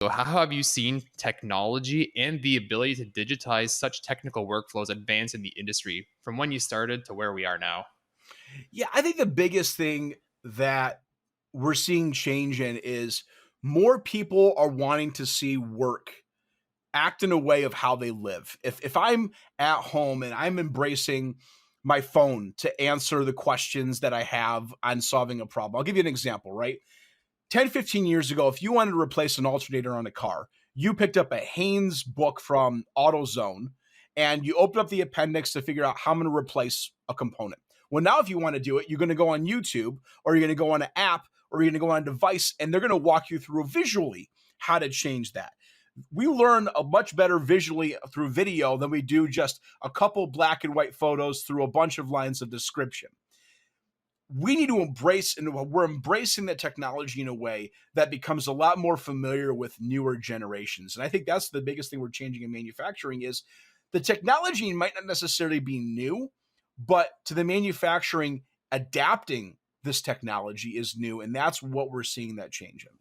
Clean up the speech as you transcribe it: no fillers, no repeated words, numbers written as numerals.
So how have you seen technology and the ability to digitize such technical workflows advance in the industry from when you started to where we are now? Yeah, I think the biggest thing that we're seeing change in is more people are wanting to see work act in a way of how they live. If I'm at home and I'm embracing my phone to answer the questions that I have on solving a problem. I'll give you an example, right? 10, 15 years ago, if you wanted to replace an alternator on a car, you picked up a Haynes book from AutoZone and you opened up the appendix to figure out how I'm going to replace a component. Well, now if you want to do it, you're going to go on YouTube or you're going to go on an app or you're going to go on a device and they're going to walk you through visually how to change that. We learn a much better visually through video than we do just a couple black and white photos through a bunch of lines of description. We need to embrace, and we're embracing the technology in a way that becomes a lot more familiar with newer generations. And I think that's the biggest thing we're changing in manufacturing is the technology might not necessarily be new, but to the manufacturing adapting this technology is new. And that's what we're seeing that change in.